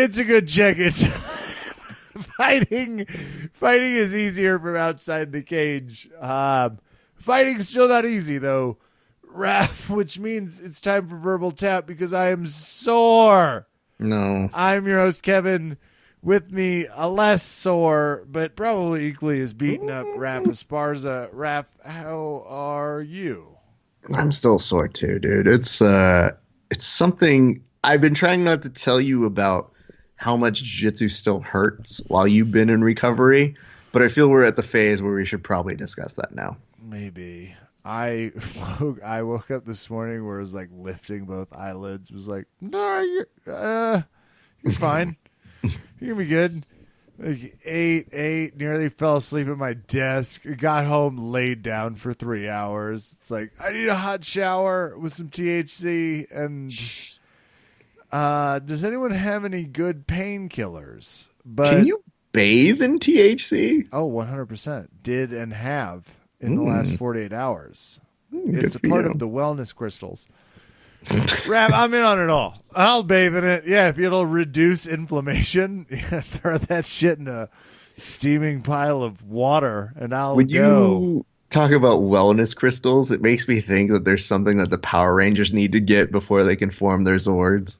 It's a good check. It's fighting is easier from outside the cage. Fighting's still not easy though, Raph, which means it's time for verbal tap because I am sore. No. I'm your host, Kevin. With me, a less sore, but probably equally as beaten up, Raph Esparza. Raph, how are you? I'm still sore too, dude. It's something I've been trying not to tell you about how much jiu-jitsu still hurts while you've been in recovery, but I feel we're at the phase where we should probably discuss that now. Maybe. I woke up this morning where it was like lifting both eyelids. It was like, no, you're fine. You're gonna be good. Like ate, nearly fell asleep at my desk. Got home, laid down for 3 hours. It's like, I need a hot shower with some THC. And does anyone have any good painkillers? But can you bathe in THC? Oh, 100%. Did and have in the last 48 hours. It's a for part you. of the wellness crystals. Rap, I'm in on it all. I'll bathe in it. Yeah, if it'll reduce inflammation, throw that shit in a steaming pile of water, and I'll Would go. you talk about wellness crystals? It makes me think that there's something that the Power Rangers need to get before they can form their Zords.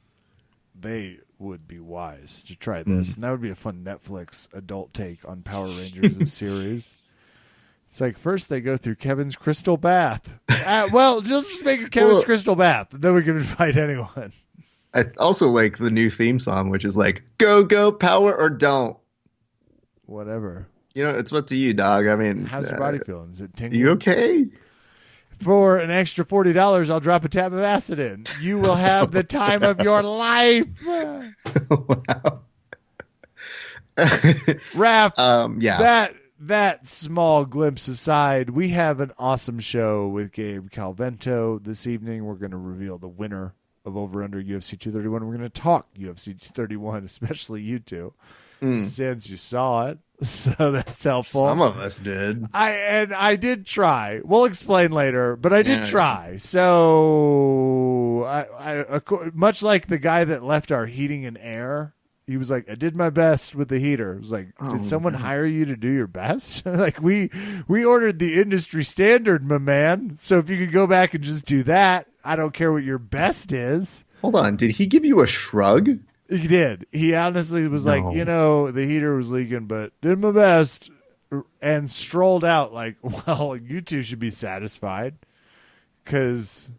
They would be wise to try this, and that would be a fun Netflix adult take on Power Rangers, a series. It's like first they go through Kevin's crystal bath. Well, just make it Kevin's crystal bath, and then we can invite anyone. I also like the new theme song, which is like, go, go, power or don't. Whatever. You know, it's up to you, dog. I mean, How's your body feeling? Is it tingling? You okay? For an extra $40, I'll drop a tab of acid in. You will have the time of your life. Wow. Raph, yeah. That small glimpse aside, we have an awesome show with Gabe Calvento this evening. We're going to reveal the winner of Over Under UFC 231. We're going to talk UFC 231, especially you two, since you saw it. So that's helpful. Some of us did. I did try. We'll explain later, but I did try. So I much like the guy that left our heating and air. He was like, I did my best with the heater. It was like, did someone hire you to do your best? Like, we ordered the industry standard, my man. So if you could go back and just do that, I don't care what your best is. Hold on. Did he give you a shrug? He did. He honestly was like, the heater was leaking, but did my best and strolled out like, well, you two should be satisfied because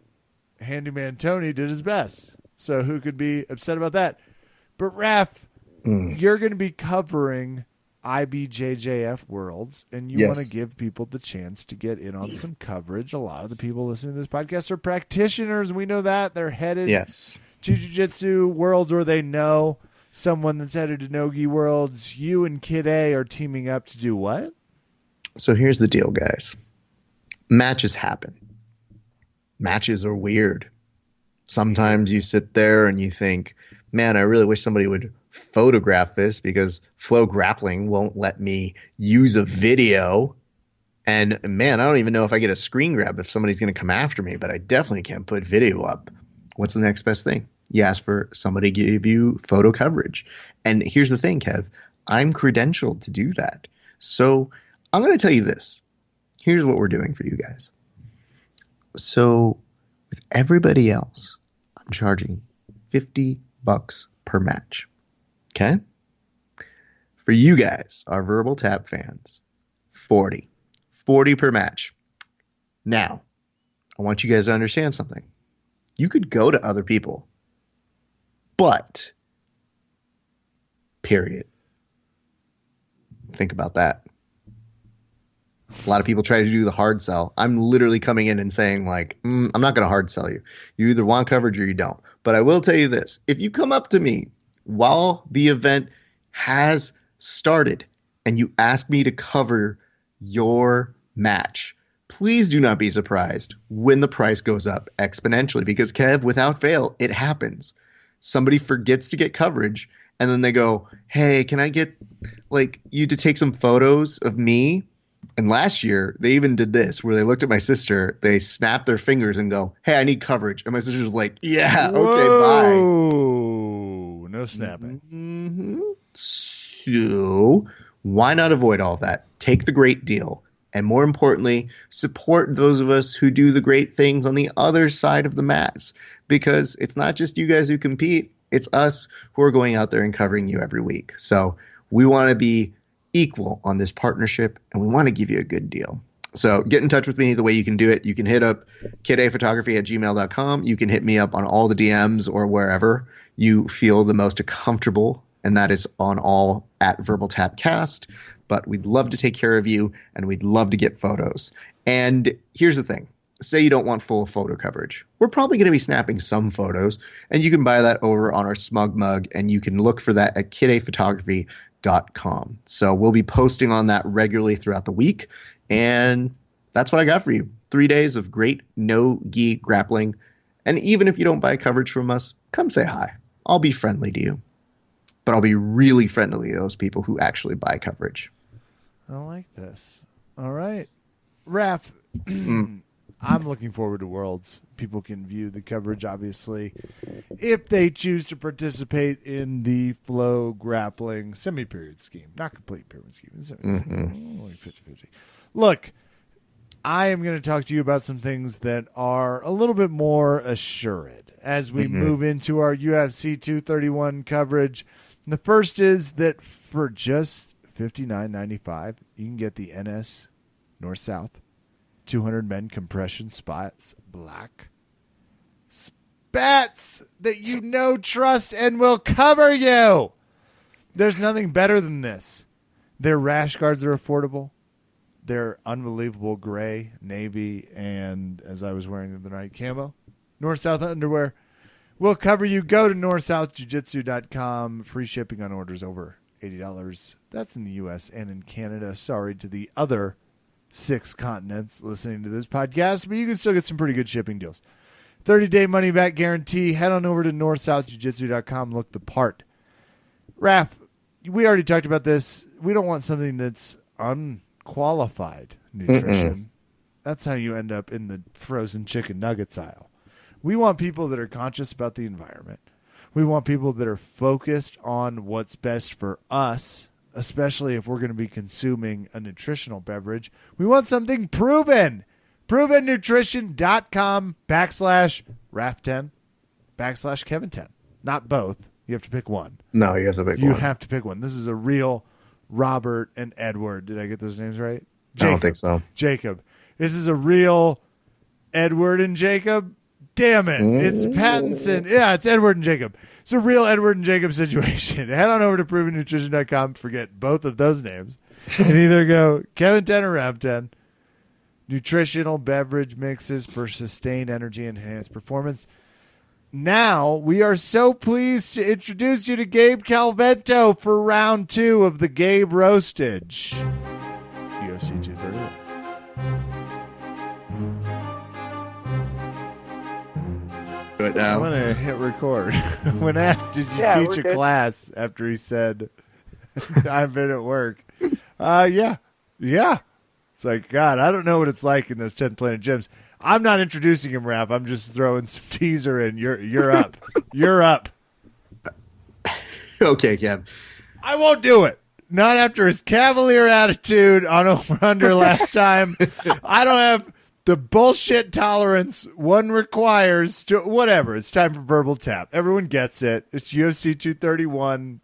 Handyman Tony did his best. So who could be upset about that? But Raph, you're going to be covering IBJJF Worlds, and you want to give people the chance to get in on some coverage. A lot of the people listening to this podcast are practitioners. We know that. They're headed to Jiu-Jitsu Worlds, or they know someone that's headed to Nogi Worlds. You and Kid A are teaming up to do what? So here's the deal, guys. Matches happen. Matches are weird. Sometimes you sit there and you think, man, I really wish somebody would photograph this because Flow Grappling won't let me use a video. And man, I don't even know if I get a screen grab if somebody's going to come after me, but I definitely can't put video up. What's the next best thing? You ask for somebody to give you photo coverage. And here's the thing, Kev, I'm credentialed to do that. So I'm going to tell you this. Here's what we're doing for you guys. So with everybody else, I'm charging $50 per match. Okay? For you guys, our Verbal Tap fans, 40 per match. Now, I want you guys to understand something. You could go to other people, but period. Think about that. A lot of people try to do the hard sell. I'm literally coming in and saying like, I'm not going to hard sell you. You either want coverage or you don't. But I will tell you this. If you come up to me while the event has started and you ask me to cover your match, please do not be surprised when the price goes up exponentially because, Kev, without fail, it happens. Somebody forgets to get coverage and then they go, hey, can I get like you to take some photos of me? And last year, they even did this where they looked at my sister, they snapped their fingers and go, hey, I need coverage. And my sister was like, yeah, okay, bye. No snapping. So why not avoid all that? Take the great deal. And more importantly, support those of us who do the great things on the other side of the mats. Because it's not just you guys who compete, it's us who are going out there and covering you every week. So we want to be equal on this partnership, and we want to give you a good deal. So get in touch with me the way you can do it. You can hit up kidaphotography@gmail.com. You can hit me up on all the DMs or wherever you feel the most comfortable, and that is on all at Verbal Tapcast. But we'd love to take care of you, and we'd love to get photos. And here's the thing. Say you don't want full photo coverage. We're probably going to be snapping some photos, and you can buy that over on our Smug mug, and you can look for that at kidaphotography.com. So we'll be posting on that regularly throughout the week, and that's what I got for you. 3 days of great no-gi grappling. And even if you don't buy coverage from us, come say hi. I'll be friendly to you. But I'll be really friendly to those people who actually buy coverage. I like this. All right. Raph, I'm looking forward to Worlds. People can view the coverage, obviously, if they choose to participate in the flow grappling semi-period scheme. Not complete period scheme. Only 50-50. Look, I am going to talk to you about some things that are a little bit more assured as we move into our UFC 231 coverage. The first is that for just $59.95, you can get the NS North-South 200 men compression spots black. Spats that you know, trust, and will cover you. There's nothing better than this. Their rash guards are affordable. They're unbelievable gray, navy, and as I was wearing the other night, camo. North-South underwear will cover you. Go to northsouthjujitsu.com. Free shipping on orders over $80. That's in the U.S. and in Canada. Sorry to the other 6 continents listening to this podcast, but you can still get some pretty good shipping deals. 30-day money-back guarantee. Head on over to northsouthjujitsu.com. Look the part. Raph, we already talked about this. We don't want something that's unqualified nutrition. That's how you end up in the frozen chicken nuggets aisle. We want people that are conscious about the environment. We want people that are focused on what's best for us, especially if we're going to be consuming a nutritional beverage. We want something proven. ProvenNutrition.com/RAF10/Kevin10. Not both. You have to pick one. No, you have to pick one. You have to pick one. This is a real Robert and Edward. Did I get those names right? Jacob. I don't think so. Jacob. This is a real Edward and Jacob. Damn it. It's Pattinson. Yeah, it's Edward and Jacob. It's a real Edward and Jacob situation. Head on over to ProvenNutrition.com. Forget both of those names. And either go Kevin 10 or Rav 10. Nutritional beverage mixes for sustained energy and enhanced performance. Now, we are so pleased to introduce you to Gabe Calvento for round 2 of the Gabe Roastage. UFC 231. Now. I'm going to hit record. When asked, did you teach a class after he said, I've been at work? Yeah. It's like, God, I don't know what it's like in those 10th Planet gyms. I'm not introducing him, Raph. I'm just throwing some teaser in. You're up. You're up. Okay, Kev. I won't do it. Not after his cavalier attitude on over-under last time. I don't have the bullshit tolerance one requires to whatever. It's time for Verbal Tap. Everyone gets it. It's UFC 231.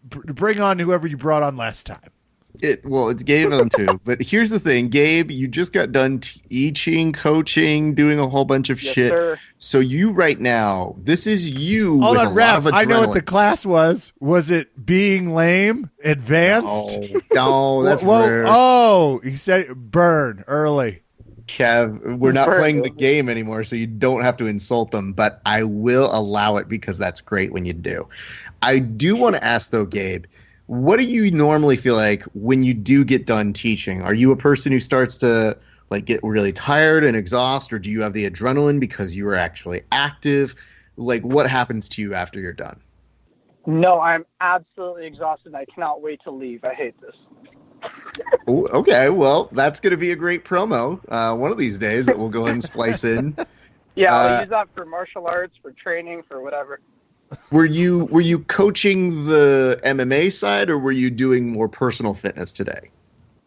Bring on whoever you brought on last time. It's Gabe on 2. But here's the thing, Gabe, you just got done teaching, coaching, doing a whole bunch of shit. Sir. So you right now, this is you. Hold on, Raph. I know what the class was. Was it being lame? Advanced? No, that's rare. Oh, he said burn early. Kev, we're not playing the game anymore, so you don't have to insult them, but I will allow it because that's great when you do. I do want to ask, though, Gabe, what do you normally feel like when you do get done teaching? Are you a person who starts to get really tired and exhaust, or do you have the adrenaline because you were actually active? What happens to you after you're done? No, I'm absolutely exhausted. I cannot wait to leave. I hate this. Ooh, okay, well, that's going to be a great promo one of these days that we'll go ahead and splice in. Yeah, I'll use that for martial arts, for training, for whatever. Were you coaching the MMA side, or were you doing more personal fitness today?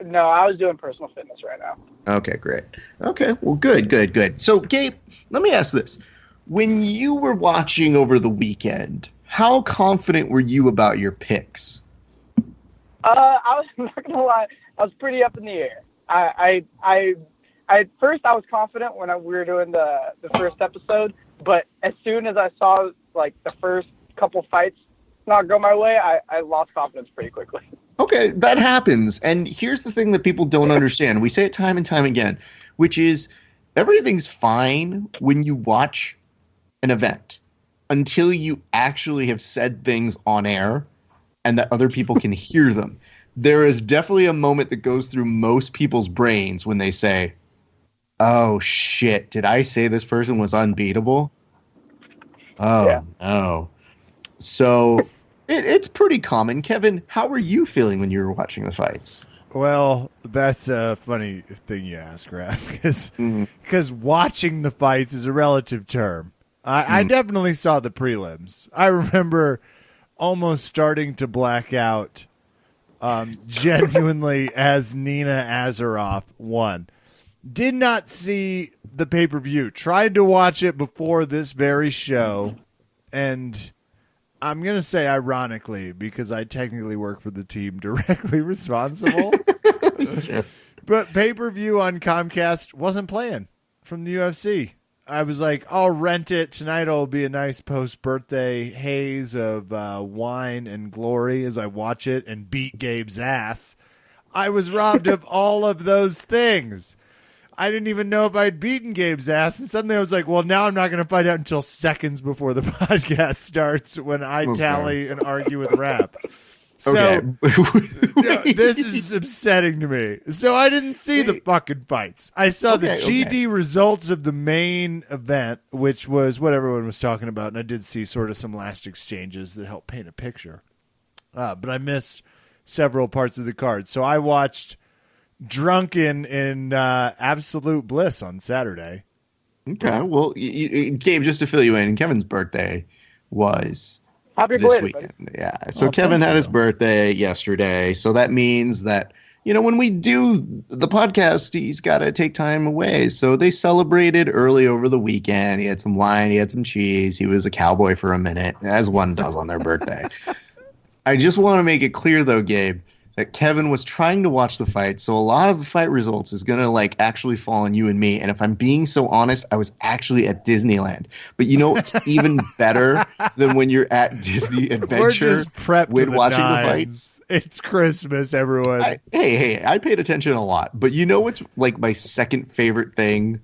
No, I was doing personal fitness right now. Okay, great. Okay, well, good. So, Gabe, let me ask this. When you were watching over the weekend, how confident were you about your picks? I was not gonna lie, I was pretty up in the air. At first I was confident when we were doing the first episode, but as soon as I saw like the first couple fights not go my way, I lost confidence pretty quickly. Okay, that happens. And here's the thing that people don't understand. We say it time and time again, which is everything's fine when you watch an event until you actually have said things on air and that other people can hear them. There is definitely a moment that goes through most people's brains when they say, oh, shit, did I say this person was unbeatable? Oh, yeah. No. So it's pretty common. Kevin, how were you feeling when you were watching the fights? Well, that's a funny thing you ask, Raph, because watching the fights is a relative term. I definitely saw the prelims. I remember almost starting to black out genuinely as Nina Azaroff won. Did not see the pay-per-view. Tried to watch it before this very show, and I'm going to say ironically, because I technically work for the team directly responsible. Sure. But pay-per-view on Comcast wasn't playing from the UFC. I was like, I'll rent it. Tonight will be a nice post-birthday haze of wine and glory as I watch it and beat Gabe's ass. I was robbed of all of those things. I didn't even know if I'd beaten Gabe's ass, and suddenly I was like, well, now I'm not going to find out until seconds before the podcast starts when I tally and argue with Rap. So this is upsetting to me. So I didn't see the fucking fights. I saw the GD results of the main event, which was what everyone was talking about, and I did see sort of some last exchanges that helped paint a picture. But I missed several parts of the card. So I watched drunken in absolute bliss on Saturday. Okay, well, Gabe, just to fill you in, Kevin's birthday was this weekend. Buddy. Yeah, so Kevin had his birthday yesterday, so that means that, you know, when we do the podcast, he's got to take time away. So they celebrated early over the weekend. He had some wine, he had some cheese. He was a cowboy for a minute, as one does on their birthday. I just want to make it clear, though, Gabe, that Kevin was trying to watch the fight, so a lot of the fight results is going to like actually fall on you and me. And if I'm being so honest, I was actually at Disneyland. But you know what's even better than when you're at Disney Adventure with watching the fights? It's Christmas, everyone. Hey, I paid attention a lot. But you know what's like my second favorite thing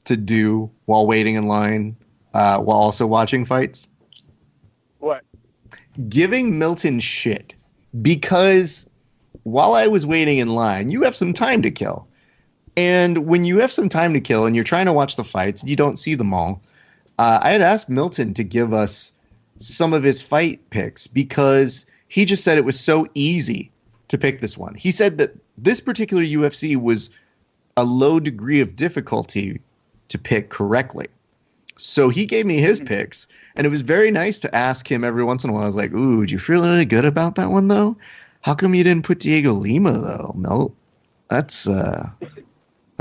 to do while waiting in line, while also watching fights? What? Giving Milton shit. Because while I was waiting in line, you have some time to kill. And when you have some time to kill and you're trying to watch the fights, you don't see them all. I had asked Milton to give us some of his fight picks because he just said it was so easy to pick this one. He said that this particular UFC was a low degree of difficulty to pick correctly. So he gave me his picks, and it was very nice to ask him every once in a while. I was like, ooh, do you feel really good about that one, though? How come you didn't put Diego Lima, though, Milt? That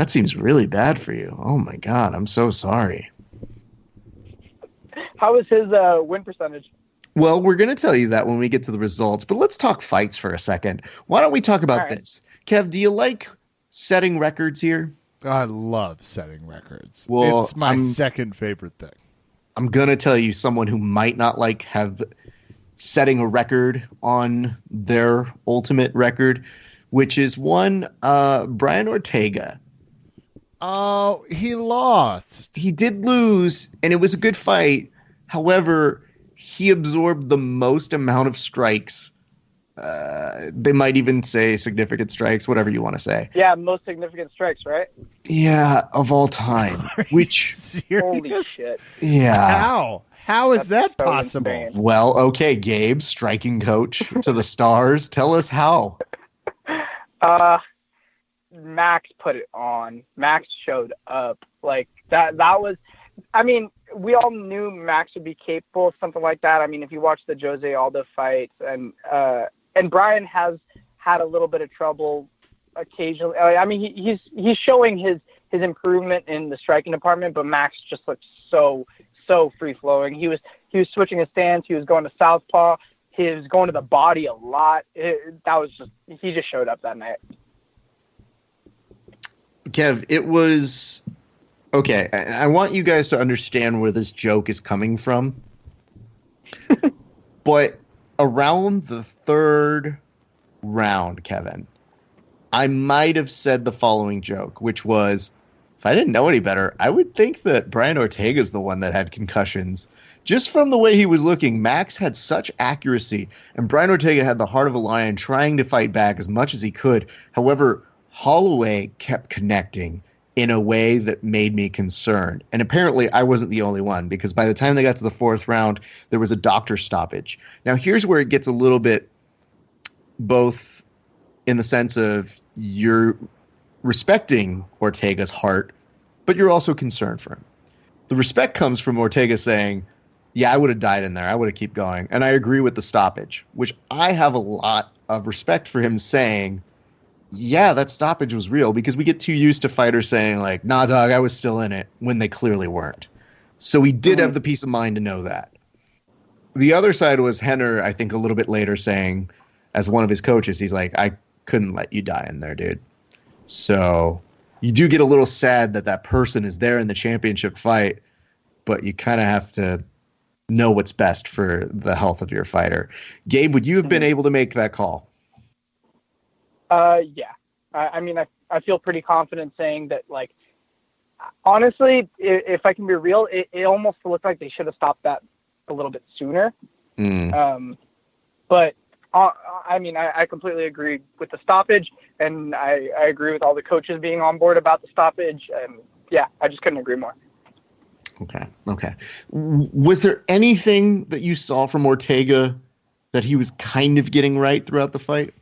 seems really bad for you. Oh, my God, I'm so sorry. How was his win percentage? Well, we're going to tell you that when we get to the results, but let's talk fights for a second. Why don't we talk about this? Kev, do you like setting records here? I love setting records. Well, it's my second favorite thing. I'm going to tell you someone who might not like have setting a record on their ultimate record, which is one Brian Ortega. Oh, he lost. He did lose, and it was a good fight. However, he absorbed the most amount of strikes. They might even say significant strikes, whatever you want to say. Yeah, most significant strikes, right? Yeah, of all time. Which holy shit. Yeah. How is that possible? Insane. Well, okay, Gabe, striking coach to the stars. Tell us how. Max put it on. Max showed up. Like that was, I mean, we all knew Max would be capable of something like that. I mean, if you watch the Jose Aldo fights, and Brian has had a little bit of trouble occasionally. I mean, he's showing his improvement in the striking department, but Max just looked so free flowing. He was switching his stance. He was going to southpaw. He was going to the body a lot. He just showed up that night. Kev, it was okay. I want you guys to understand where this joke is coming from. But around the third round, Kevin, I might have said the following joke, which was, if I didn't know any better, I would think that Brian Ortega's the one that had concussions. Just from the way he was looking, Max had such accuracy, and Brian Ortega had the heart of a lion, trying to fight back as much as he could. However, Holloway kept connecting in a way that made me concerned. And apparently I wasn't the only one, because by the time they got to the fourth round, there was a doctor stoppage. Now, here's where it gets a little bit both in the sense of you're respecting Ortega's heart, but you're also concerned for him. The respect comes from Ortega saying, yeah, I would have died in there. I would have kept going. And I agree with the stoppage, which I have a lot of respect for him saying, yeah, that stoppage was real, because we get too used to fighters saying like, nah, dog, I was still in it, when they clearly weren't. So he did have the peace of mind to know that. The other side was Henner, I think a little bit later, saying, as one of his coaches, he's like, I couldn't let you die in there, dude. So you do get a little sad that person is there in the championship fight, but you kind of have to know what's best for the health of your fighter. Gabe, would you have been able to make that call? Yeah. I mean, I feel pretty confident saying that, like, honestly, if I can be real, it almost looked like they should have stopped that a little bit sooner. But I mean, I completely agree with the stoppage, and I agree with all the coaches being on board about the stoppage. And yeah, I just couldn't agree more. Okay. Was there anything that you saw from Ortega that he was kind of getting right throughout the fight?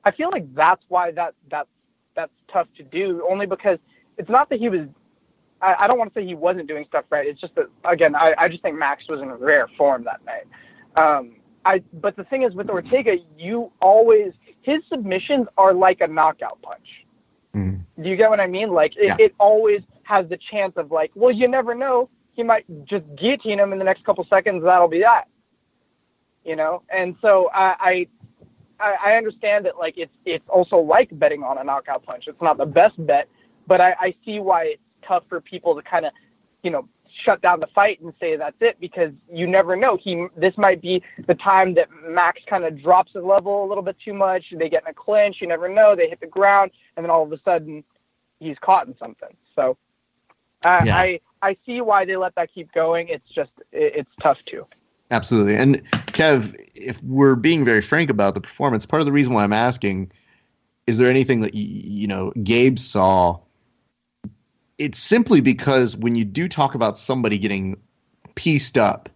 I feel like that's why that's tough to do, only because it's not that he was, I don't want to say he wasn't doing stuff right. It's just that, again, I just think Max was in rare form that night. But the thing is with Ortega, his submissions are like a knockout punch. Do you get what I mean? Like it always has the chance of like, well, you never know. He might just guillotine him in the next couple seconds. That'll be that, you know? And so I understand that, like, it's also like betting on a knockout punch. It's not the best bet, but I see why it's tough for people to kind of, you know, shut down the fight and say that's it, because you never know. This might be the time that Max kind of drops his level a little bit too much. They get in a clinch. You never know. They hit the ground, and then all of a sudden he's caught in something. So I see why they let that keep going. It's just it's tough too. Absolutely. And Kev, if we're being very frank about the performance, part of the reason why I'm asking, is there anything that, you know, Gabe saw? It's simply because when you do talk about somebody getting pieced up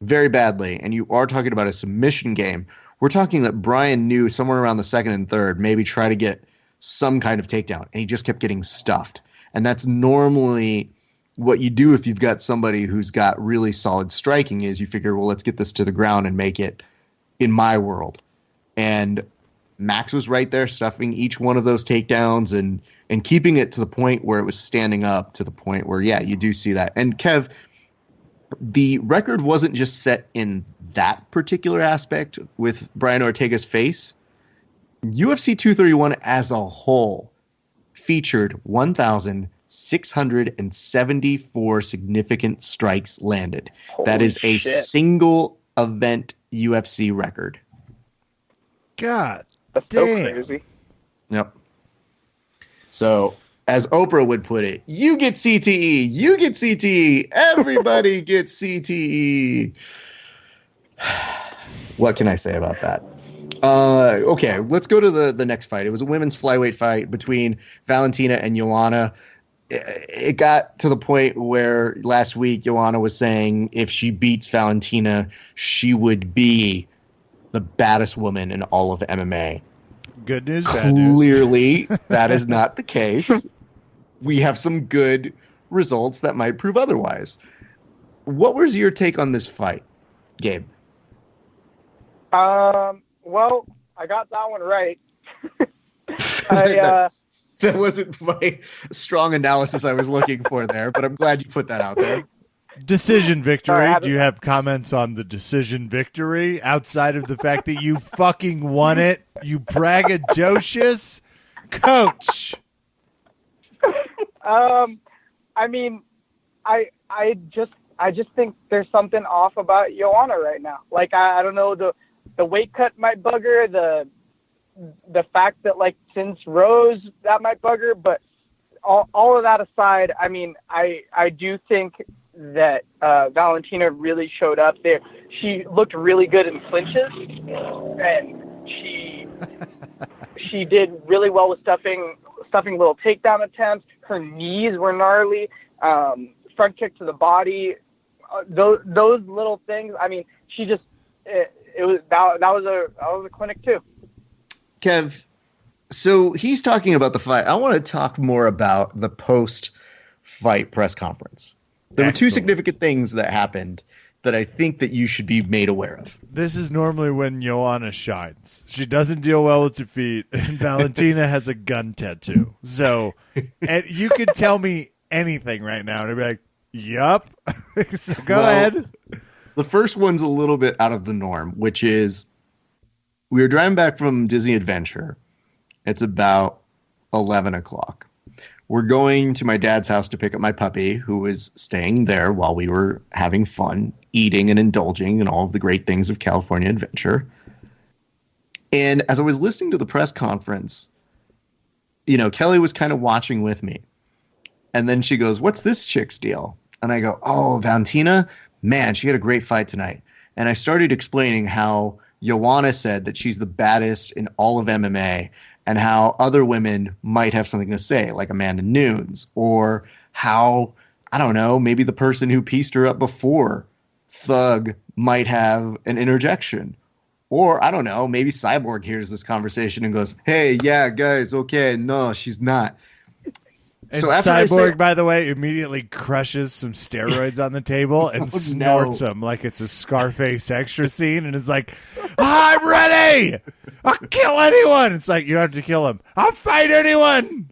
very badly, and you are talking about a submission game, we're talking that Brian knew somewhere around the second and third, maybe try to get some kind of takedown, and he just kept getting stuffed. And that's normally what you do if you've got somebody who's got really solid striking, is you figure, well, let's get this to the ground and make it in my world. And Max was right there stuffing each one of those takedowns and keeping it to the point where it was standing up, to the point where, yeah, you do see that. And Kev, the record wasn't just set in that particular aspect with Brian Ortega's face. UFC 231 as a whole featured 1,674 significant strikes landed. Holy that is a shit. single event UFC record. God, That's so damn. crazy. Yep. So, as Oprah would put it, you get CTE, you get CTE, everybody gets CTE. What can I say about that? Okay, let's go to the next fight. It was a women's flyweight fight between Valentina and Joanna. It got to the point where last week Joanna was saying if she beats Valentina, she would be the baddest woman in all of MMA. Good news, bad news. Clearly, that is not the case. We have some good results that might prove otherwise. What was your take on this fight, Gabe? Well, I got that one right. That wasn't my strong analysis I was looking for there, but I'm glad you put that out there. Decision victory. Do you have comments on the decision victory outside of the fact that you fucking won it? You braggadocious coach. I mean, I just think there's something off about Joanna right now. Like, I don't know, the weight cut might bug her, the fact that, like, since Rose, that might bug her, but all of that aside, I mean, I do think that Valentina really showed up there. She looked really good in clinches, and she did really well with stuffing little takedown attempts. Her knees were gnarly. Front kick to the body. Those little things. I mean, she just that was a clinic too. Kev, so he's talking about the fight. I want to talk more about the post-fight press conference. There were two significant things that happened that I think that you should be made aware of. This is normally when Joanna shines. She doesn't deal well with defeat, and Valentina has a gun tattoo. So, and you could tell me anything right now, and I'd be like, yup. So go ahead. The first one's a little bit out of the norm, which is we were driving back from Disney Adventure. It's about 11 o'clock. We're going to my dad's house to pick up my puppy, who was staying there while we were having fun, eating and indulging in all of the great things of California adventure. And as I was listening to the press conference, you know, Kelly was kind of watching with me. And then she goes, "What's this chick's deal?" And I go, "Oh, Valentina, man, she had a great fight tonight." And I started explaining how Joanna said that she's the baddest in all of MMA, and how other women might have something to say, like Amanda Nunes, or how, I don't know, maybe the person who pieced her up before, Thug, might have an interjection. Or, I don't know, maybe Cyborg hears this conversation and goes, "Hey, yeah, guys, okay, no, she's not." And so Cyborg, by the way, immediately crushes some steroids on the table and snorts them like it's a Scarface extra scene, and is like, "I'm ready. I'll kill anyone." It's like, you don't have to kill him. I'll fight anyone.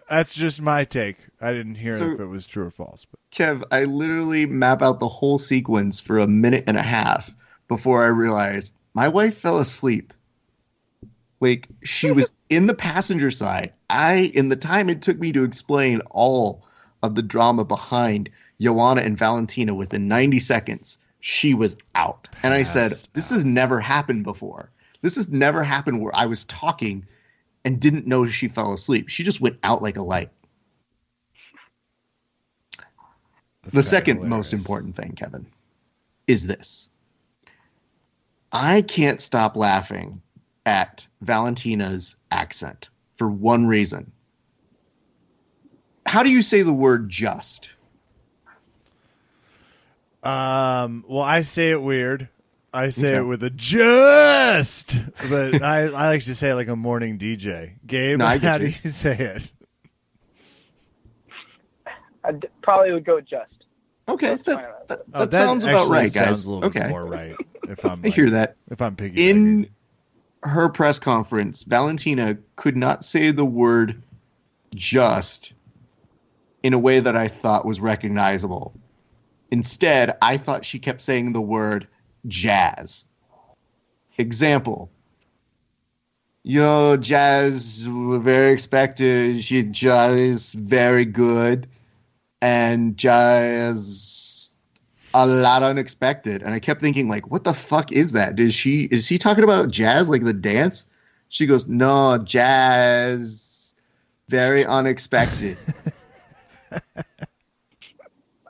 That's just my take. I didn't hear if it was true or false. But Kev, I literally map out the whole sequence for a minute and a half before I realized my wife fell asleep. Like, she was in the passenger side. In the time it took me to explain all of the drama behind Joanna and Valentina within 90 seconds, she was out. And I said, this has never happened before. This has never happened where I was talking and didn't know she fell asleep. She just went out like a light. The second most important thing, Kevin, is this. I can't stop laughing at Valentina's accent for one reason. How do you say the word just? Well, I say it weird. I say it with a just, but I like to say it like a morning DJ. Gabe, how do you say it? I probably would go just. Okay, that sounds about right, guys. Sounds a little bit more right. If I'm, I hear that. If I'm piggybacking. In her press conference, Valentina could not say the word just in a way that I thought was recognizable. Instead, I thought she kept saying the word jazz. Example. Yo, jazz, very expected. She jazz very good. And jazz a lot unexpected. And I kept thinking, like, what the fuck is that? Is she talking about jazz, like the dance? She goes, "No, jazz, very unexpected."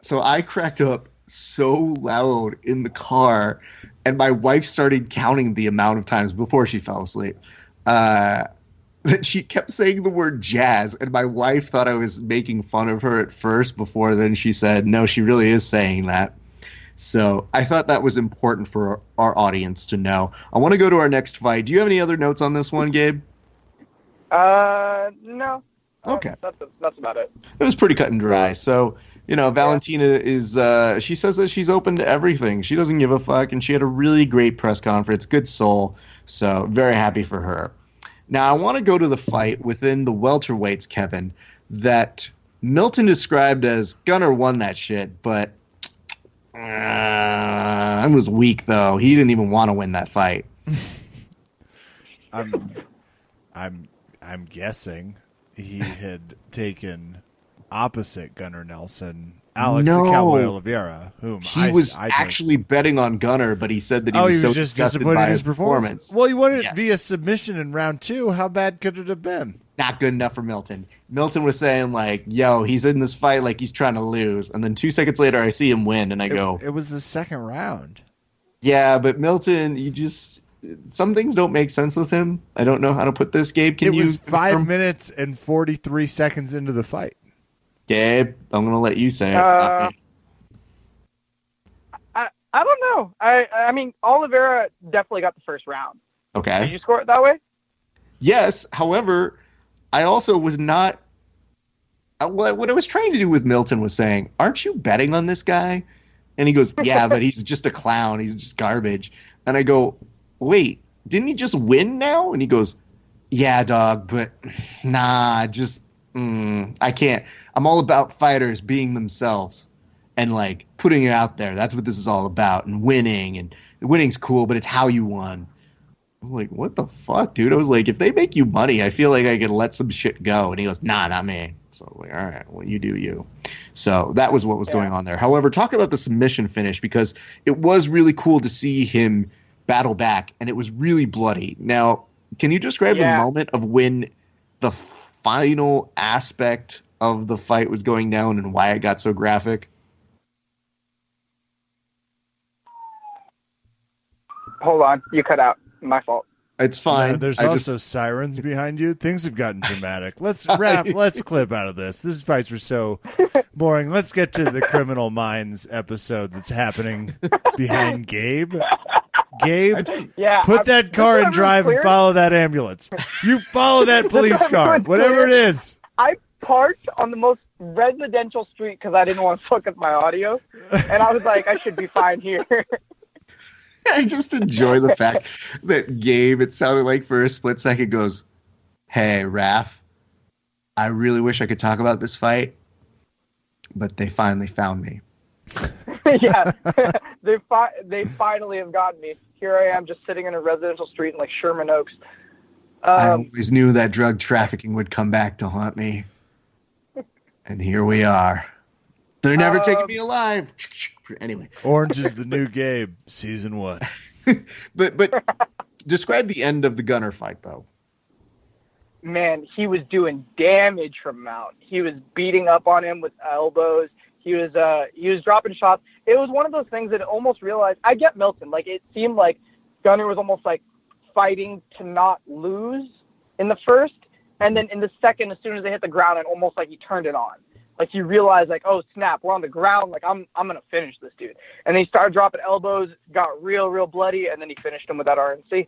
So I cracked up so loud in the car, and my wife started counting the amount of times before she fell asleep that she kept saying the word jazz, and my wife thought I was making fun of her at first, before then she said, no, she really is saying that. So I thought that was important for our audience to know. I want to go to our next fight. Do you have any other notes on this one, Gabe? No. Okay. That's about it. It was pretty cut and dry. So, Valentina is, she says that she's open to everything. She doesn't give a fuck, and she had a really great press conference. Good soul. So, very happy for her. Now, I want to go to the fight within the welterweights, Kevin, that Milton described as Gunnar won that shit, but I was weak, though. He didn't even want to win that fight. I'm guessing he had taken opposite Gunnar Nelson, Alex the Cowboy Oliveira, whom he was actually betting on Gunnar, but he said that he was so just disgusted disappointed by in his performance. Well, you wanted it via submission in round 2. How bad could it have been? Not good enough for Milton. Milton was saying like, "Yo, he's in this fight like he's trying to lose," and then 2 seconds later, I see him win, and I go, "It was the second round." Yeah, but Milton, some things don't make sense with him. I don't know how to put this, Gabe. It was 5 minutes and 43 seconds into the fight. Gabe, I'm going to let you say it. I don't know. I mean, Oliveira definitely got the first round. Okay. Did you score it that way? Yes. However, I also was not. What I was trying to do with Milton was saying, "Aren't you betting on this guy?" And he goes, "Yeah, but he's just a clown. He's just garbage." And I go, "Wait, didn't he just win now?" And he goes, "Yeah, dog, but nah, just I can't. I'm all about fighters being themselves and like putting it out there. That's what this is all about. And winning, and winning's cool, but it's how you won." I was like, "What the fuck, dude?" I was like, "If they make you money, I feel like I could let some shit go." And he goes, "Nah, not me." So I was like, "All right, well, you do you." So that was what was going on there. However, talk about the submission finish, because it was really cool to see him battle back, and it was really bloody. Now, can you describe the moment of when the final aspect of the fight was going down and why it got so graphic? Hold on, you cut out. My fault. It's fine. No, there's also sirens behind you. Things have gotten dramatic. Let's let's clip out of this. These fights were so boring. Let's get to the Criminal Minds episode that's happening behind Gabe. Gabe, put that car in drive and follow that ambulance. You follow that police car, whatever it is. I parked on the most residential street because I didn't want to fuck with my audio. And I was like, I should be fine here. I just enjoy the fact that Gabe, it sounded like for a split second, goes, "Hey, Raph, I really wish I could talk about this fight, but they finally found me." Yeah, they finally have gotten me. Here I am just sitting in a residential street in like Sherman Oaks. I always knew that drug trafficking would come back to haunt me. And here we are. They're never taking me alive. Anyway. Orange is the New Gabe, season 1. But describe the end of the Gunnar fight, though. Man, he was doing damage from Mount. He was beating up on him with elbows. He was dropping shots. It was one of those things that almost realized. I get Milton. Like, it seemed like Gunnar was almost like fighting to not lose in the first, and then in the second, as soon as they hit the ground, and almost like he turned it on. Like, you realize, like, oh, snap, we're on the ground. Like, I'm going to finish this dude. And then he started dropping elbows, got real bloody, and then he finished him with that RNC.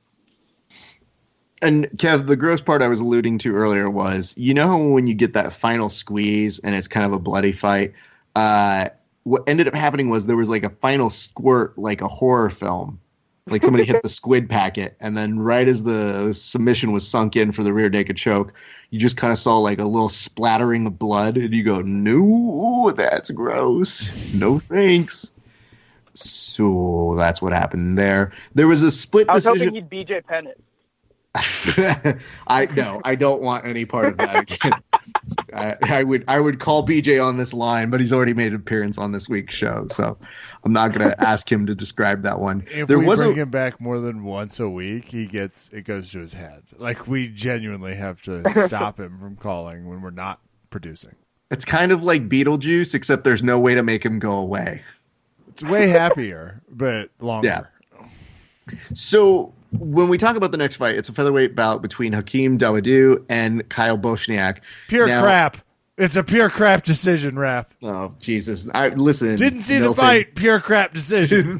And, Kev, the gross part I was alluding to earlier was, you know how when you get that final squeeze and it's kind of a bloody fight, what ended up happening was there was, like, a final squirt, like a horror film. Like somebody hit the squid packet, and then right as the submission was sunk in for the rear naked choke, you just kind of saw like a little splattering of blood, and you go, "No, that's gross. No thanks." So that's what happened there. There was a split decision. I was hoping he'd BJ Penn it. I don't want any part of that again. I would call BJ on this line, but he's already made an appearance on this week's show, so I'm not going to ask him to describe that one. If we bring him back more than once a week, it goes to his head. Like, we genuinely have to stop him from calling when we're not producing. It's kind of like Beetlejuice, except there's no way to make him go away. It's way happier, but longer. Yeah. So when we talk about the next fight, it's a featherweight bout between Hakeem Dawodu and Kyle Bochniak. Pure crap. It's a pure crap decision, Rap. Oh, Jesus. Listen. Didn't see Milton. The fight. Pure crap decision.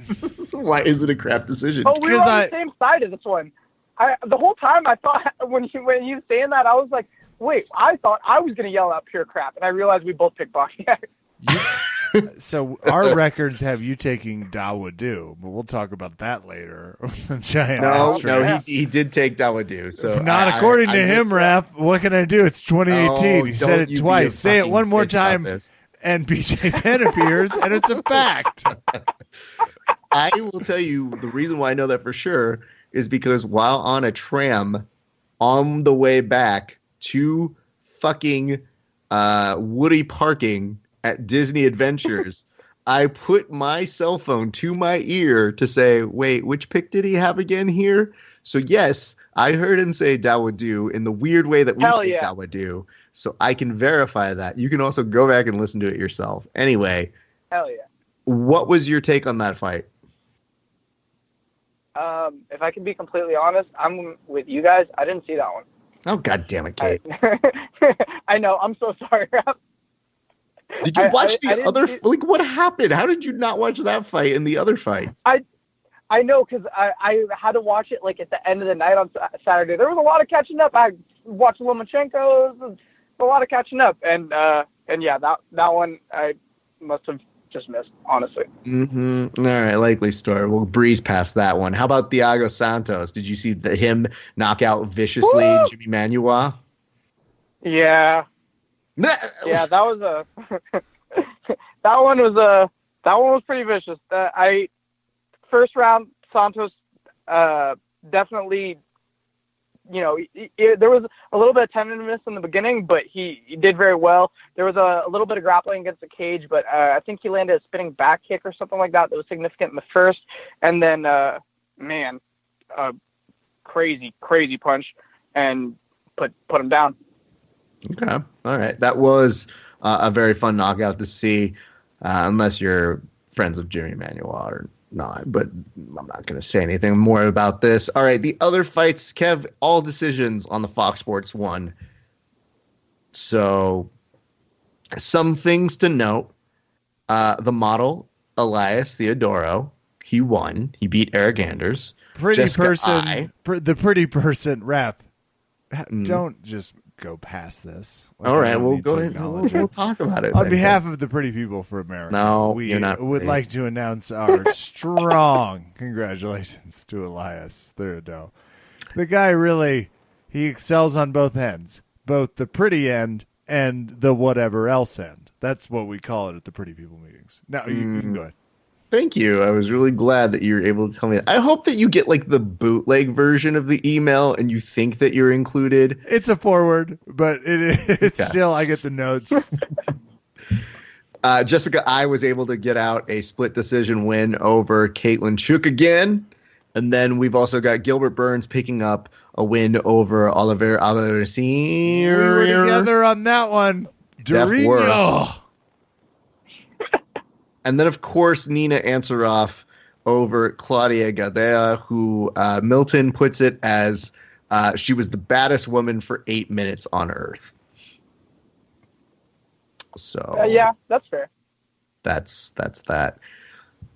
Why is it a crap decision? Oh, we were on the same side of this one. The whole time I thought when he was saying that, I was like, Wait, I thought I was going to yell out pure crap, and I realized we both picked Bosniak. So our records have you taking Dawodu, but we'll talk about that later. Giant asterisk. He did take Dawodu. So not according to him, Raph. What can I do? It's 2018. He said it twice. Say it one more time, and BJ Penn appears, and it's a fact. I will tell you the reason why I know that for sure is because while on a tram on the way back to fucking Woody parking at Disney Adventures, I put my cell phone to my ear to say, wait, which pick did he have again here? So yes, I heard him say Dawodu in the weird way that we say Dawodu. So I can verify that. You can also go back and listen to it yourself. Anyway. Hell yeah. What was your take on that fight? If I can be completely honest, I'm with you guys. I didn't see that one. Oh, God damn it, Gabe. I know. I'm so sorry. Did you watch the other? Like, what happened? How did you not watch that fight and the other fights? I know, because I had to watch it like at the end of the night on Saturday. There was a lot of catching up. I watched Lomachenko. A lot of catching up, and yeah, that one I must have just missed, honestly. Mm-hmm. All right, likely story. We'll breeze past that one. How about Thiago Santos? Did you see him knock out viciously Jimmy Manuwa? Yeah. Yeah, that was that one was pretty vicious. First round, Santos definitely, there was a little bit of tenderness in the beginning, but he did very well. There was a little bit of grappling against the cage, but I think he landed a spinning back kick or something like that was significant in the first. And then, crazy punch and put him down. Okay. All right. That was a very fun knockout to see, unless you're friends of Jimmy Manuwa or not, but I'm not going to say anything more about this. All right. The other fights, Kev, all decisions on the Fox Sports 1. So some things to note. The model, Elias Theodoro, he won. He beat Eric Anders. The pretty person, rap. Don't just go past this. All right, we'll go ahead. We'll talk about it. On behalf of the pretty people for America, would like to announce our strong congratulations to Elias Theodoro. The guy he excels on both ends, both the pretty end and the whatever else end. That's what we call it at the pretty people meetings. Now you can go ahead. Thank you. I was really glad that you were able to tell me that. I hope that you get like the bootleg version of the email and you think that you're included. It's a forward, but it's still, I get the notes. Jessica, I was able to get out a split decision win over Caitlin Chuk again. And then we've also got Gilbert Burns picking up a win over Oliver Alvarez. We were together on that one. Dorino. And then, of course, Nina Ansaroff over Claudia Gadea, who Milton puts it as she was the baddest woman for 8 minutes on Earth. So yeah, that's fair. That's that.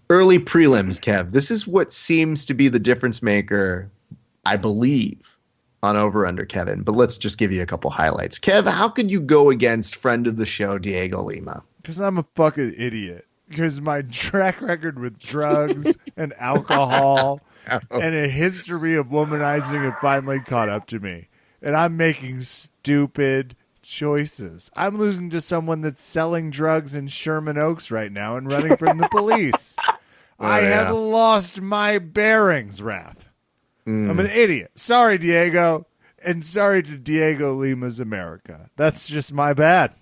Early prelims, Kev. This is what seems to be the difference maker, I believe, on Over Under Kevin. But let's just give you a couple highlights. Kev, how could you go against friend of the show, Diego Lima? Because I'm a fucking idiot. Because my track record with drugs and alcohol and a history of womanizing have finally caught up to me. And I'm making stupid choices. I'm losing to someone that's selling drugs in Sherman Oaks right now and running from the police. I have lost my bearings, Raph. I'm an idiot. Sorry, Diego. And sorry to Diego Lima's America. That's just my bad.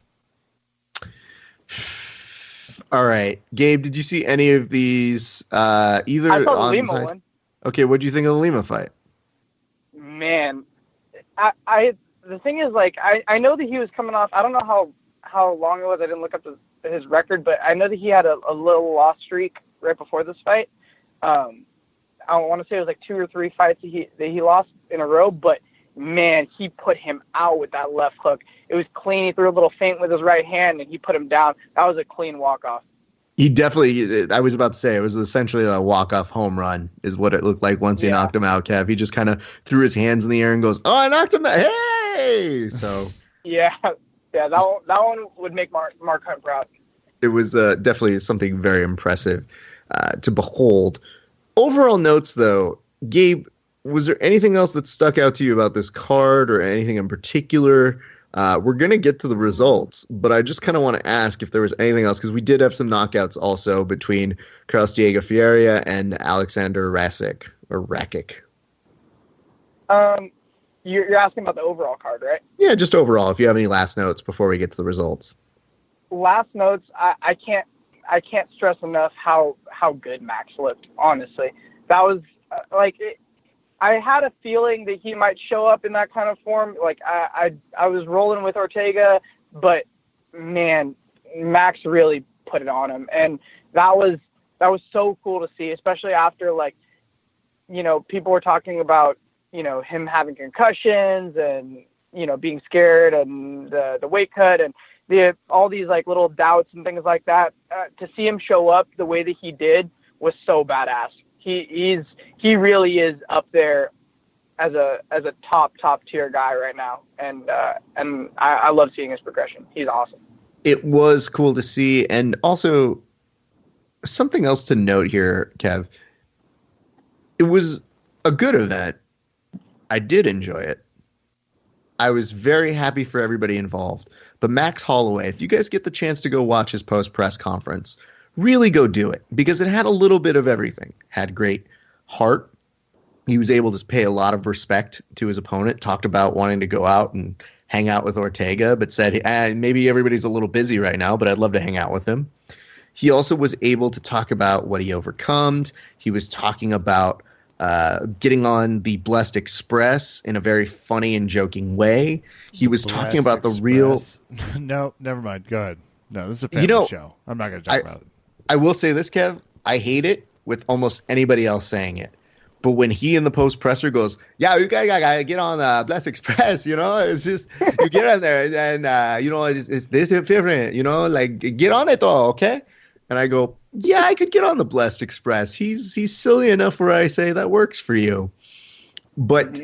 All right, Gabe, did you see any of these? Either I saw the Lima one. Okay, what do you think of the Lima fight? Man, the thing is, like, I know that he was coming off. I don't know how long it was. I didn't look up his record, but I know that he had a little loss streak right before this fight. I want to say it was like 2 or 3 fights that he lost in a row, but man, he put him out with that left hook. It was clean. He threw a little feint with his right hand, and he put him down. That was a clean walk-off. He definitely, I was about to say, it was essentially a walk-off home run is what it looked like once he knocked him out, Kev. He just kind of threw his hands in the air and goes, oh, I knocked him out. Hey! So Yeah, that one would make Mark Hunt proud. It was definitely something very impressive to behold. Overall notes, though, Gabe, was there anything else that stuck out to you about this card or anything in particular? We're going to get to the results, but I just kind of want to ask if there was anything else, because we did have some knockouts also between Carlos Diego Ferreira and Alexander Rakic. You're asking about the overall card, right? Yeah, just overall, if you have any last notes before we get to the results. Last notes, I can't stress enough how good Max looked, honestly. That was I had a feeling that he might show up in that kind of form. Like I was rolling with Ortega, but man, Max really put it on him, and that was so cool to see, especially after people were talking about him having concussions and being scared and the weight cut and all these little doubts and things like that. To see him show up the way that he did was so badass. He really is up there as a top tier guy right now, and I love seeing his progression. He's awesome. It was cool to see, and also something else to note here, Kev. It was a good event. I did enjoy it. I was very happy for everybody involved. But Max Holloway, if you guys get the chance to go watch his post-press conference, really go do it, because it had a little bit of everything. Had great heart. He was able to pay a lot of respect to his opponent, talked about wanting to go out and hang out with Ortega, but said, maybe everybody's a little busy right now, but I'd love to hang out with him. He also was able to talk about what he overcome. He was talking about getting on the Blessed Express in a very funny and joking way. He was talking about the real... No, never mind. Go ahead. No, this is a family show. I'm not going to talk about it. I will say this, Kev. I hate it with almost anybody else saying it. But when he in the post-presser goes, yeah, you gotta get on Blessed Express, it's just, you get on there and, it's this different, get on it though, okay? And I go, yeah, I could get on the Blessed Express. He's silly enough where I say that works for you. But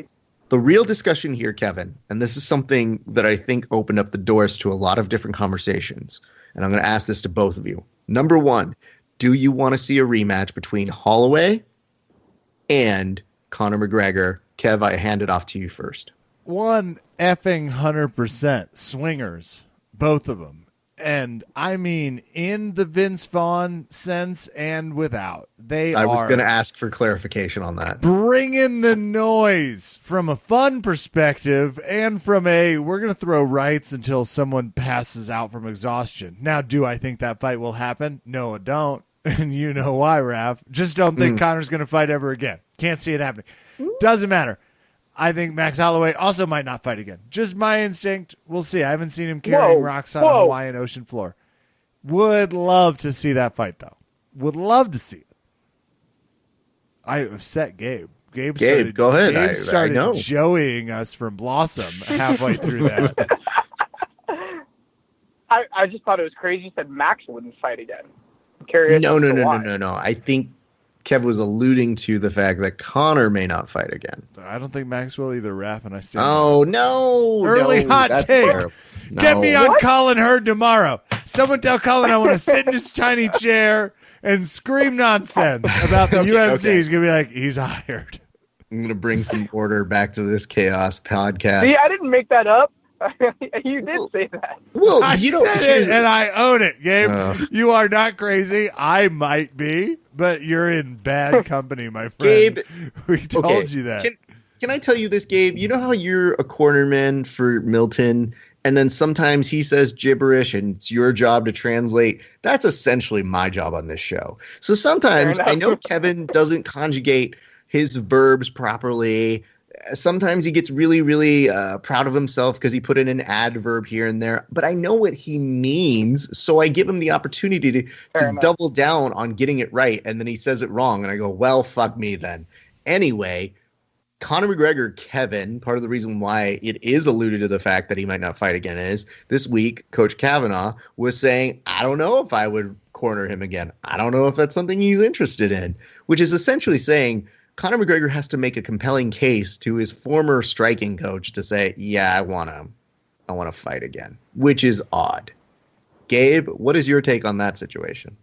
the real discussion here, Kevin, and this is something that I think opened up the doors to a lot of different conversations, and I'm going to ask this to both of you. Number one, do you want to see a rematch between Holloway and Conor McGregor? Kev, I hand it off to you first. 100% swingers, both of them. And I mean, in the Vince Vaughn sense and without, I was going to ask for clarification on that. Bringing the noise from a fun perspective and from we're going to throw rights until someone passes out from exhaustion. Now, do I think that fight will happen? No, I don't. And you know why, Raph. Just don't think Conor's going to fight ever again. Can't see it happening. Doesn't matter. I think Max Holloway also might not fight again. Just my instinct. We'll see. I haven't seen him carrying rocks on a Hawaiian ocean floor. Would love to see that fight, though. Would love to see it. I upset Gabe. Gabe started, go ahead. Gabe started joeying us from Blossom halfway through that. I just thought it was crazy. You said Max wouldn't fight again. I'm curious. No. I think Kev was alluding to the fact that Conor may not fight again. I don't think Max will either, Raph, and I stand no. Early hot take. No. Get me on Colin Hurd tomorrow. Someone tell Colin I want to sit in his tiny chair and scream nonsense about the UFC. Okay. He's going to be like, he's hired. I'm going to bring some order back to this chaos podcast. See, I didn't make that up. You did say that. Well, I said it, and I own it, Gabe. You are not crazy. I might be, but you're in bad company, my friend. Gabe, we told you that. Can I tell you this, Gabe? You know how you're a cornerman for Milton, and then sometimes he says gibberish, and it's your job to translate? That's essentially my job on this show. So sometimes I know Kevin doesn't conjugate his verbs properly. Sometimes he gets really, really proud of himself because he put in an adverb here and there. But I know what he means, so I give him the opportunity to double down on getting it right. And then he says it wrong, and I go, well, fuck me then. Anyway, Conor McGregor, Kevin, part of the reason why it is alluded to the fact that he might not fight again is this week, Coach Kavanaugh was saying, I don't know if I would corner him again. I don't know if that's something he's interested in, which is essentially saying Conor McGregor has to make a compelling case to his former striking coach to say, yeah, I want him. I want to fight again, which is odd. Gabe, what is your take on that situation?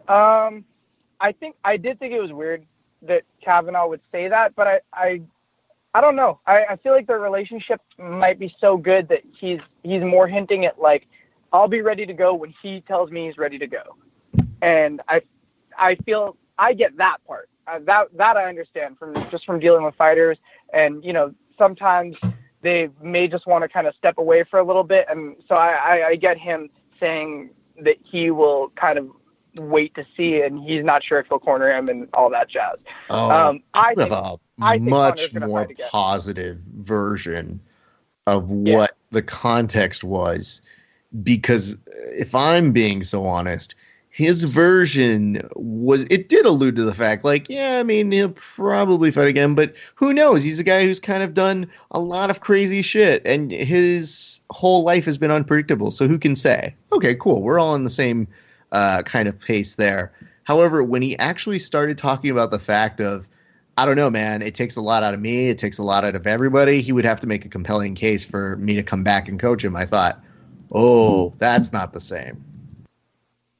I did think it was weird that Kavanaugh would say that, but I don't know. I feel like their relationship might be so good that he's more hinting at like, I'll be ready to go when he tells me he's ready to go. And I feel I get that part. That I understand from dealing with fighters, and sometimes they may just want to kind of step away for a little bit, and so I get him saying that he will kind of wait to see, and he's not sure if he'll corner him and all that jazz. I think much more positive version of what the context was, because if I'm being so honest, his version it did allude to the fact, like, yeah, I mean, he'll probably fight again, but who knows? He's a guy who's kind of done a lot of crazy shit, and his whole life has been unpredictable. So who can say? Okay, cool. We're all on the same kind of pace there. However, when he actually started talking about the fact of, I don't know, man, it takes a lot out of me, it takes a lot out of everybody, he would have to make a compelling case for me to come back and coach him. I thought, oh, that's not the same.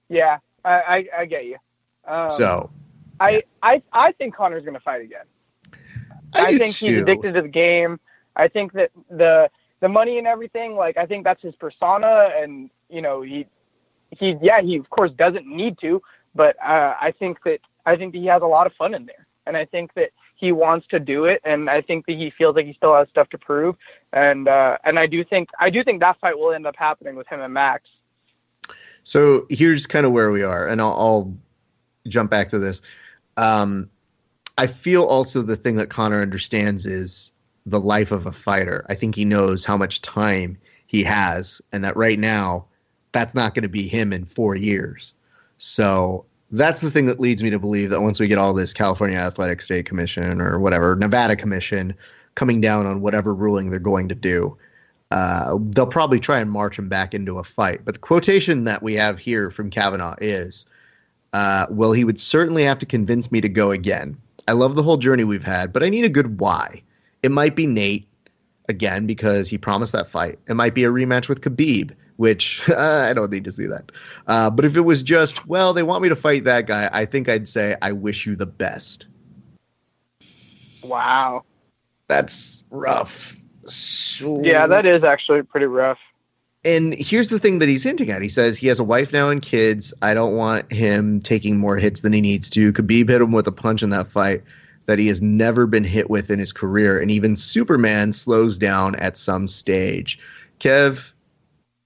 Yeah, I get you. I think Conor's going to fight again. I think he's addicted to the game. I think that the money and everything, like, I think that's his persona, and he of course doesn't need to, but I think that he has a lot of fun in there, and I think that he wants to do it, and I think that he feels like he still has stuff to prove, and I do think that fight will end up happening with him and Max. So here's kind of where we are, and I'll jump back to this. I feel also the thing that Conor understands is the life of a fighter. I think he knows how much time he has, and that right now, that's not going to be him in 4 years. So that's the thing that leads me to believe that once we get all this California Athletic State Commission or whatever, Nevada Commission coming down on whatever ruling they're going to do, they'll probably try and march him back into a fight. But the quotation that we have here from Kavanaugh is, well, he would certainly have to convince me to go again. I love the whole journey we've had, but I need a good why. It might be Nate, again, because he promised that fight. It might be a rematch with Khabib, which I don't need to see that. But if it was just, well, they want me to fight that guy, I think I'd say, I wish you the best. Wow. That's rough. So, yeah, that is actually pretty rough. And here's the thing that he's hinting at. He says he has a wife now and kids. I don't want him taking more hits than he needs to. Khabib hit him with a punch in that fight that he has never been hit with in his career. And even Superman slows down at some stage. Kev,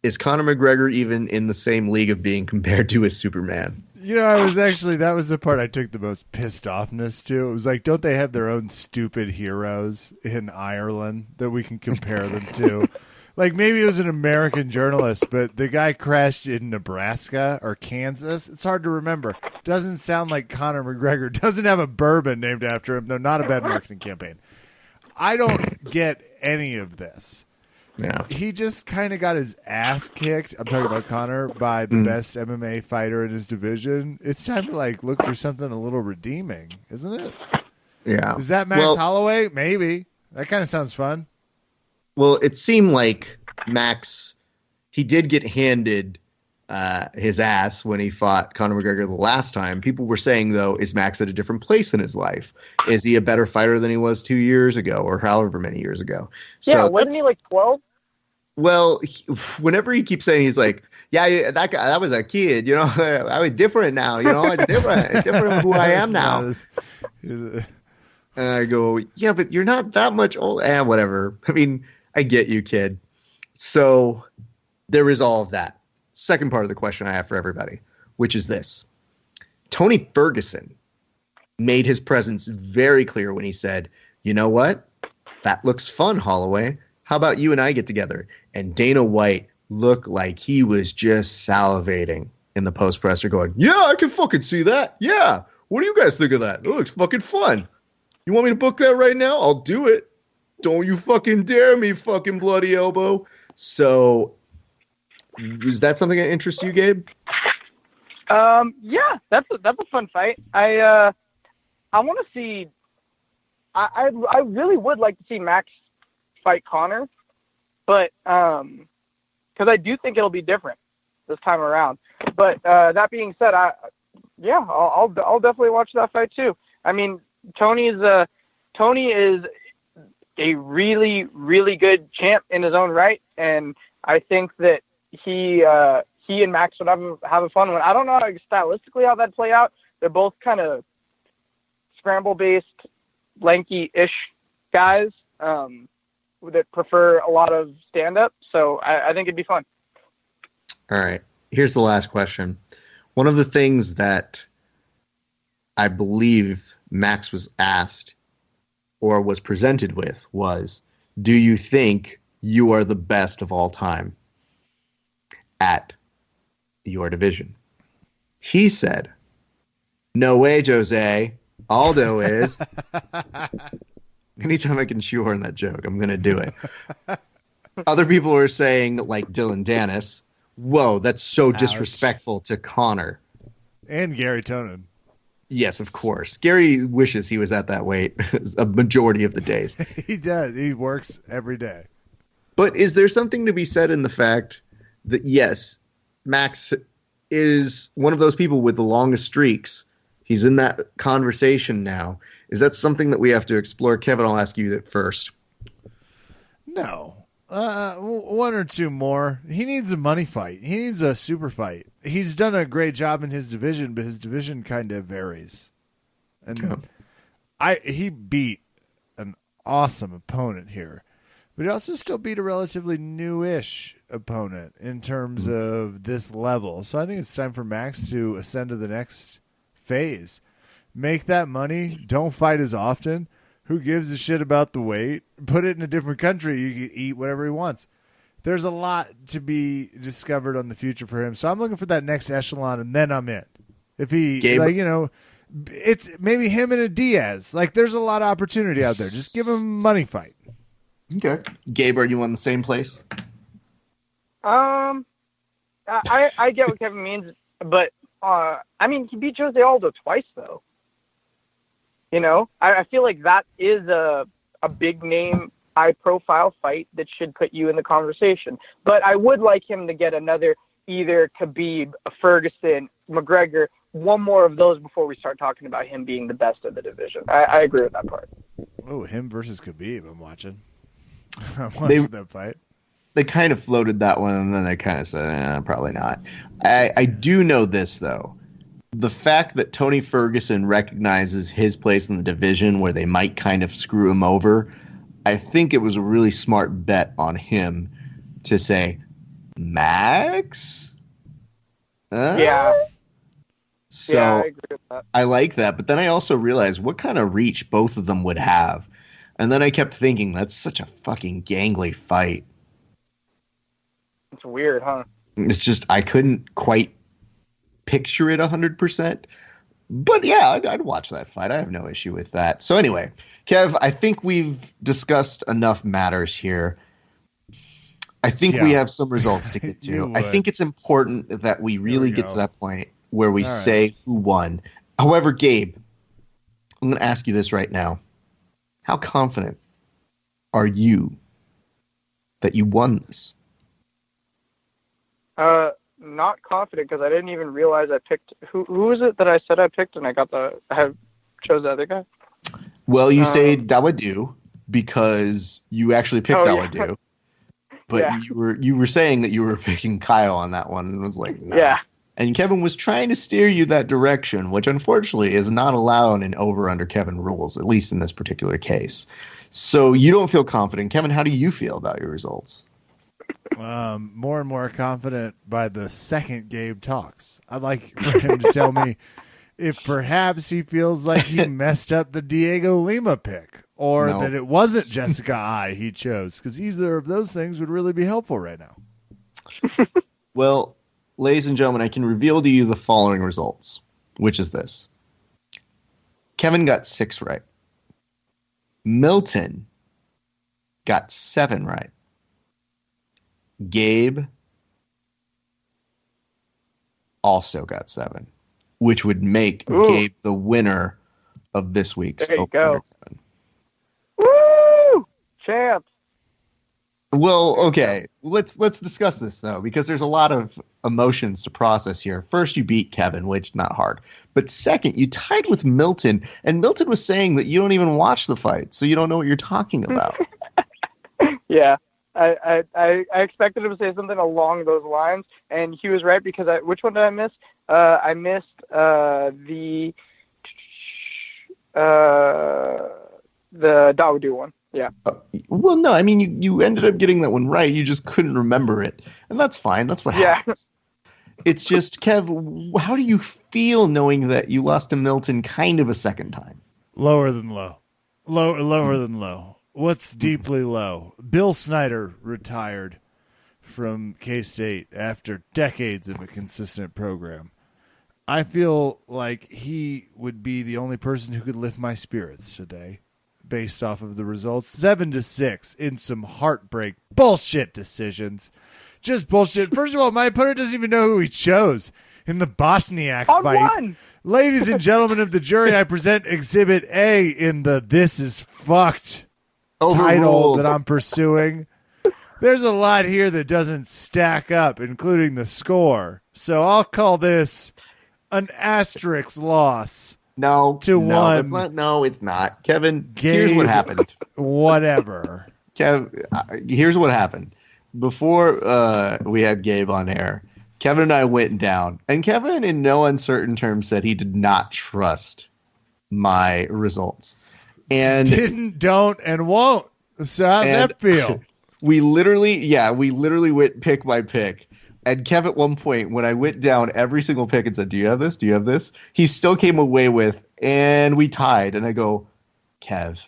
is Conor McGregor even in the same league of being compared to as Superman? That was the part I took the most pissed offness to. It was like, don't they have their own stupid heroes in Ireland that we can compare them to? Like, maybe it was an American journalist, but the guy crashed in Nebraska or Kansas. It's hard to remember. Doesn't sound like Conor McGregor. Doesn't have a bourbon named after him, though. Not a bad marketing campaign. I don't get any of this. Yeah. He just kind of got his ass kicked. I'm talking about Conor, by the best MMA fighter in his division. It's time to look for something a little redeeming, isn't it? Yeah. Is that Max Holloway? Maybe. That kind of sounds fun. Well, it seemed like Max, he did get handed his ass when he fought Conor McGregor the last time. People were saying, though, is Max at a different place in his life? Is he a better fighter than he was 2 years ago or however many years ago? Yeah, wasn't he 12? Well, whenever he keeps saying, he's like, yeah, that was a kid, I was different now, it's different who I am now. And I go, yeah, but you're not that much old. Whatever. I mean, I get you, kid. So there is all of that. Second part of the question I have for everybody, which is this. Tony Ferguson made his presence very clear when he said, you know what? That looks fun, Holloway. How about you and I get together? And Dana White looked like he was just salivating in the post-presser going, yeah, I can fucking see that. Yeah. What do you guys think of that? It looks fucking fun. You want me to book that right now? I'll do it. Don't you fucking dare me, fucking bloody elbow. So, is that something that interests you, Gabe? Yeah, that's a fun fight. I want to see. I really would like to see Max fight Conor. but because I do think it'll be different this time around. But that being said, I'll definitely watch that fight too. I mean, Tony is a really, really good champ in his own right, and I think that he and Max would have a fun one. I don't know stylistically how that'd play out. They're both kind of scramble-based, lanky-ish guys that prefer a lot of stand-up, so I think it'd be fun. All right. Here's the last question. One of the things that I believe Max was asked or was presented with was, do you think you are the best of all time at your division? He said, no way, Jose. Aldo is. Anytime I can shoehorn that joke, I'm going to do it. Other people are saying, like Dylan Dennis, whoa, that's so disrespectful to Connor. And Gary Tonin. Yes, of course. Gary wishes he was at that weight a majority of the days. He does. He works every day. But is there something to be said in the fact that, yes, Max is one of those people with the longest streaks. He's in that conversation now. Is that something that we have to explore? Kevin, I'll ask you that first. No. One or two more. He needs a money fight. He needs a super fight. He's done a great job in his division, but his division kind of varies. And he beat an awesome opponent here, but he also still beat a relatively newish opponent in terms of this level. So I think it's time for Max to ascend to the next phase. Make that money. Don't fight as often. Who gives a shit about the weight? Put it in a different country. You can eat whatever he wants. There's a lot to be discovered on the future for him. So I'm looking for that next echelon, and then I'm in. If he, Gabe, it's maybe him and a Diaz. Like, there's a lot of opportunity out there. Just give him a money fight. Okay. Gabe, are you on the same place? I get what Kevin means, but I mean, he beat Jose Aldo twice, though. You know, I feel like that is a big name, high profile fight that should put you in the conversation. But I would like him to get another, either Khabib, Ferguson, McGregor, one more of those before we start talking about him being the best of the division. I agree with that part. Oh, him versus Khabib, I'm watching. I'm watching that fight. They kind of floated that one, and then they kind of said, probably not. I do know this, though. The fact that Tony Ferguson recognizes his place in the division where they might kind of screw him over, I think it was a really smart bet on him to say, Max? Yeah. So I agree with that. I like that. But then I also realized what kind of reach both of them would have. And then I kept thinking, that's such a fucking gangly fight. It's weird, huh? It's just, I couldn't quite picture it 100%. But yeah, I'd watch that fight. I have no issue with that. So anyway, Kev, I think we've discussed enough matters here. I think we have some results to get to. I think it's important that we really get to that point where we say who won. However, Gabe, I'm going to ask you this right now. How confident are you that you won this? Not confident because I didn't even realize I picked. Who was it that I said I picked and I chose the other guy? Well, you say Dawodu because you actually picked Dawodu. Yeah. But you were saying that you were picking Kyle on that one, and was like, no. Yeah. And Kevin was trying to steer you that direction, which unfortunately is not allowed in over-under Kevin rules, at least in this particular case. So you don't feel confident. Kevin, how do you feel about your results? More and more confident by the second Gabe talks. I'd like for him to tell me if perhaps he feels like he messed up the Diego Lima pick, or that it wasn't Jessica I he chose, because either of those things would really be helpful right now. Well, ladies and gentlemen, I can reveal to you the following results, which is this. Kevin got 6 right. Milton got 7 right. Gabe also got 7, which would make Gabe the winner of this week's There you Over go. Woo! Champ. Well, okay. Let's discuss this though, because there's a lot of emotions to process here. First, you beat Kevin, which not hard. But second, you tied with Milton, and Milton was saying that you don't even watch the fight, so you don't know what you're talking about. Yeah. I expected him to say something along those lines, and he was right because which one did I miss? I missed the Dawodu one. Yeah. Well, no, I mean you ended up getting that one right. You just couldn't remember it, and that's fine. That's what happens. It's just, Kev, how do you feel knowing that you lost to Milton kind of a second time? Lower than low. Lower than low. What's deeply low? Bill Snyder retired from K-State after decades of a consistent program. I feel like he would be the only person who could lift my spirits today based off of the results. 7-6 in some heartbreak bullshit decisions. Just bullshit. First of all, my opponent doesn't even know who he chose in the Bosniak fight. Ladies and gentlemen of the jury, I present Exhibit A in the This Is Fucked title that I'm pursuing. There's a lot here that doesn't stack up, including the score. So I'll call this an asterisk loss. No, one. It's not. Kevin, Gabe, here's what happened. Whatever. Here's what happened. Before we had Gabe on air, Kevin and I went down, and Kevin, in no uncertain terms, said he did not trust my results. And didn't, don't, and won't. So how's that feel? We literally went pick by pick. And Kev, at one point, when I went down every single pick and said, "Do you have this? Do you have this?" He still came away with, and we tied. And I go, "Kev,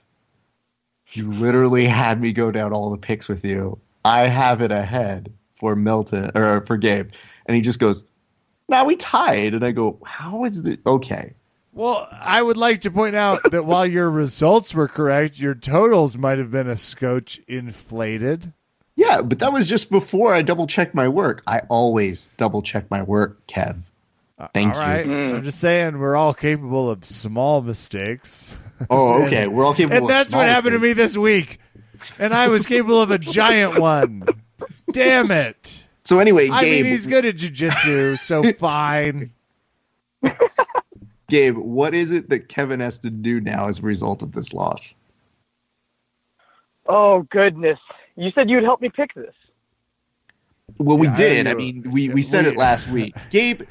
you literally had me go down all the picks with you. I have it ahead for Milton or for Gabe." And he just goes, "Now we tied." And I go, "How is it okay?" Well, I would like to point out that while your results were correct, your totals might have been a scotch inflated. Yeah, but that was just before I double-checked my work. I always double-check my work, Kev. Thank you. All right. I'm just saying we're all capable of small mistakes. Oh, okay. We're all capable of small mistakes. And that's what happened to me this week. And I was capable of a giant one. Damn it. So anyway, Gabe. I mean, he's good at jiu-jitsu, so fine. Gabe, what is it that Kevin has to do now as a result of this loss? Oh, goodness. You said you'd help me pick this. Well, we did. I mean, we said it last week. Gabe,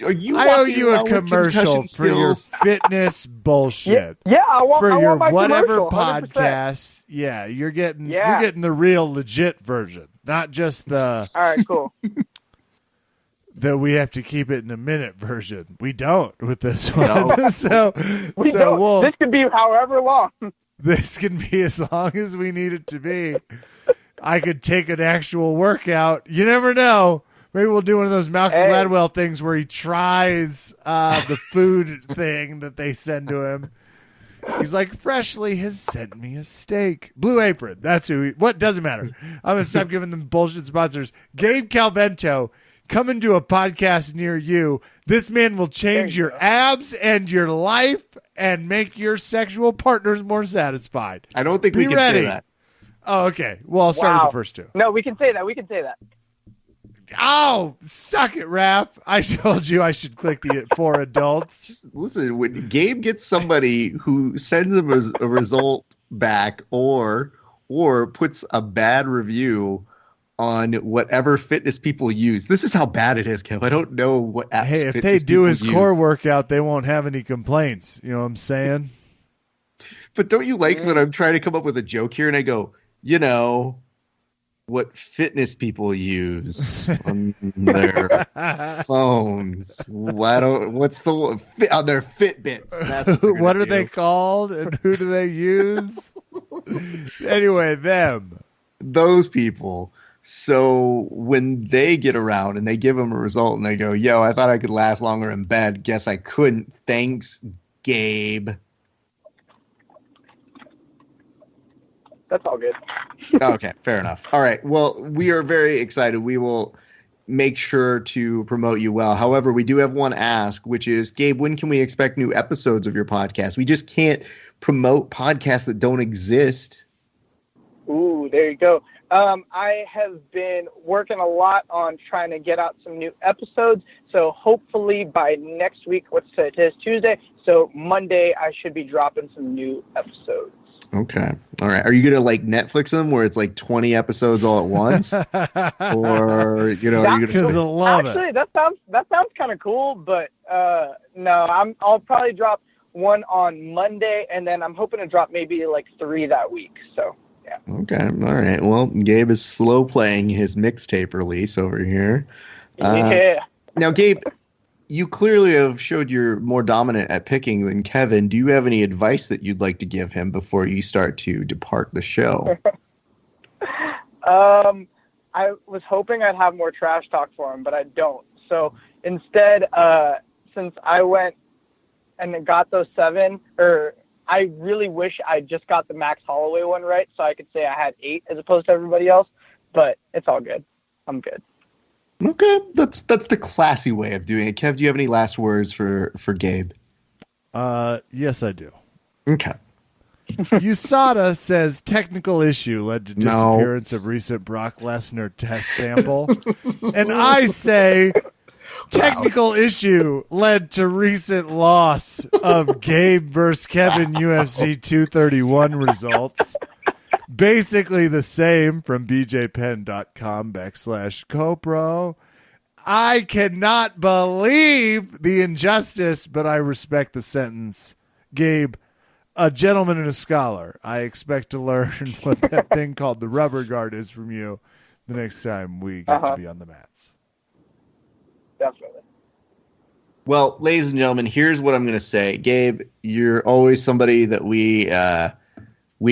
are you? I owe you a commercial for your fitness bullshit. Yeah, I want your my whatever commercial, 100%. Podcast. Yeah, you're getting the real legit version, not just the. All right, cool. That we have to keep it in a minute version. We don't with this one. No. so this could be however long. This can be as long as we need it to be. I could take an actual workout. You never know. Maybe we'll do one of those Malcolm Gladwell things where he tries the food thing that they send to him. He's like, Freshly has sent me a steak. Blue Apron. That's who. What doesn't matter. I'm gonna stop giving them bullshit sponsors. Gabe Calvento, coming to a podcast near you. This man will change your abs and your life and make your sexual partners more satisfied. I don't think we can say that. Oh, okay. Well, I'll start with the first two. No, we can say that. Oh, suck it, Raph. I told you I should click the for adults. Just listen, when Gabe gets somebody who sends him a result back or puts a bad review on whatever fitness people use. This is how bad it is, Kev. I don't know what apps. Hey, if they do his core workout, they won't have any complaints. You know what I'm saying? But don't you like that I'm trying to come up with a joke here and I go, you know, what fitness people use on their phones. What's on their Fitbits? That's what are they called and who do they use? Anyway, those people. So when they get around and they give them a result and they go, yo, I thought I could last longer in bed. Guess I couldn't. Thanks, Gabe. That's all good. Okay, fair enough. All right. Well, we are very excited. We will make sure to promote you well. However, we do have one ask, which is, Gabe, when can we expect new episodes of your podcast? We just can't promote podcasts that don't exist. Ooh, there you go. I have been working a lot on trying to get out some new episodes. So hopefully by next week, today's Tuesday. So Monday, I should be dropping some new episodes. Okay. All right. Are you going to like Netflix them where it's like 20 episodes all at once? Or, you know, are you going to Because they'll love Actually, it. that sounds kind of cool, but no, I'll probably drop one on Monday, and then I'm hoping to drop maybe like 3 that week. So yeah. Okay. All right. Well, Gabe is slow playing his mixtape release over here. Yeah. Now, Gabe, you clearly have showed you're more dominant at picking than Kevin. Do you have any advice that you'd like to give him before you start to depart the show? I was hoping I'd have more trash talk for him, but I don't. So instead, since I went and got those 7, or I really wish I just got the Max Holloway one right, so I could say I had 8 as opposed to everybody else. But it's all good. I'm good. Okay, that's the classy way of doing it. Kev, do you have any last words for Gabe? Yes, I do. Okay. USADA says technical issue led to disappearance of recent Brock Lesnar test sample. And I say technical issue led to recent loss of Gabe versus Kevin UFC 231 results. Basically the same from bjpenn.com/copro. I cannot believe the injustice, but I respect the sentence. Gabe, a gentleman and a scholar. I expect to learn what that thing called the rubber guard is from you the next time we get to be on the mats. Definitely. Well, ladies and gentlemen, here's what I'm going to say. Gabe, you're always somebody that we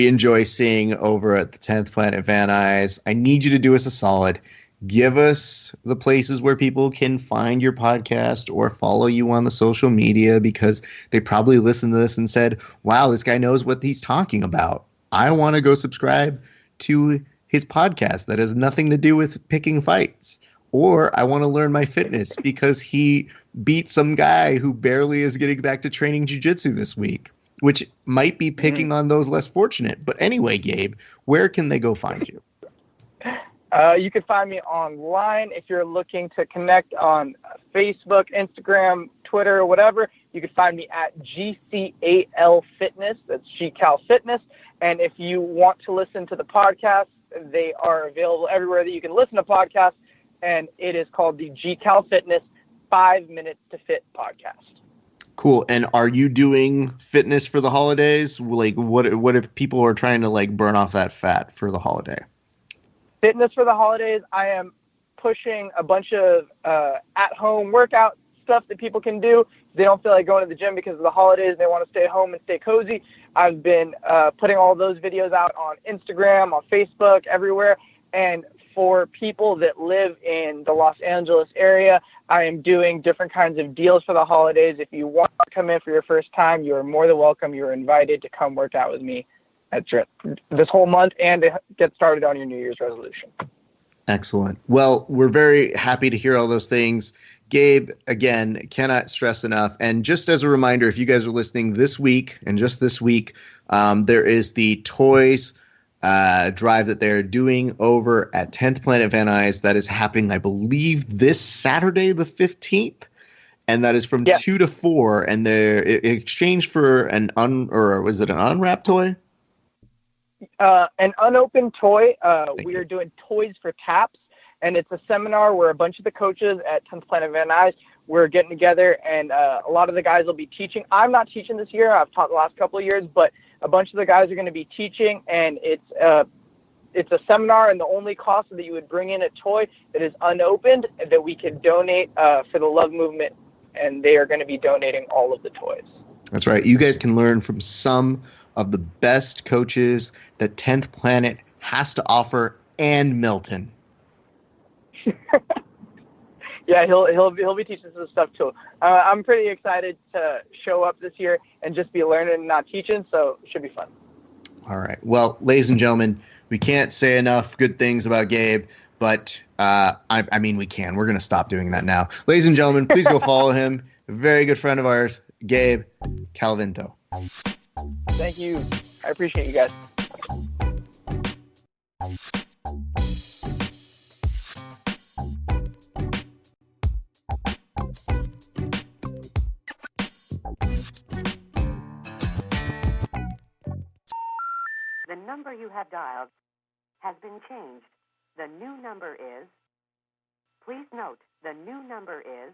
enjoy seeing over at the 10th Planet Van Nuys. I need you to do us a solid. Give us the places where people can find your podcast or follow you on the social media, because they probably listened to this and said, wow, this guy knows what he's talking about. I want to go subscribe to his podcast that has nothing to do with picking fights. Or I want to learn my fitness because he beat some guy who barely is getting back to training jiu-jitsu this week, which might be picking on those less fortunate. But anyway, Gabe, where can they go find you? You can find me online if you're looking to connect on Facebook, Instagram, Twitter, or whatever. You can find me at GCAL Fitness. That's GCAL Fitness. And if you want to listen to the podcast, they are available everywhere that you can listen to podcasts. And it is called the GCAL Fitness 5 Minutes to Fit podcast. Cool. And are you doing fitness for the holidays? Like, what if people are trying to like burn off that fat for the holiday? Fitness for the holidays, I am pushing a bunch of at-home workout stuff that people can do. They don't feel like going to the gym because of the holidays. They want to stay home and stay cozy. I've been putting all those videos out on Instagram, on Facebook, everywhere. And for people that live in the Los Angeles area, I am doing different kinds of deals for the holidays. If you want to come in for your first time, you are more than welcome. You are invited to come work out with me this whole month and to get started on your New Year's resolution. Excellent. Well, we're very happy to hear all those things. Gabe, again, cannot stress enough. And just as a reminder, if you guys are listening this week and just this week, there is the Toys drive that they're doing over at 10th Planet Van Nuys. That is happening, I believe, this Saturday, the 15th. And that is from 2 to 4. And they're in exchange for was it an unwrapped toy? An unopened toy. We are doing Toys for Taps, and it's a seminar where a bunch of the coaches at 10th Planet Van Nuys, we're getting together, and a lot of the guys will be teaching. I'm not teaching this year. I've taught the last couple of years, but a bunch of the guys are going to be teaching, and it's a seminar, and the only cost is that you would bring in a toy that is unopened that we can donate for the Love Movement, and they are going to be donating all of the toys. That's right. You guys can learn from some of the best coaches that 10th Planet has to offer, and Milton. Yeah, he'll be teaching some stuff too. I'm pretty excited to show up this year and just be learning and not teaching, so it should be fun. All right. Well, ladies and gentlemen, we can't say enough good things about Gabe, but I mean we can. We're going to stop doing that now. Ladies and gentlemen, please go follow him. A very good friend of ours, Gabe Calvento. Thank you. I appreciate you guys. number you have dialed has been changed. The new number is... Please note, the new number is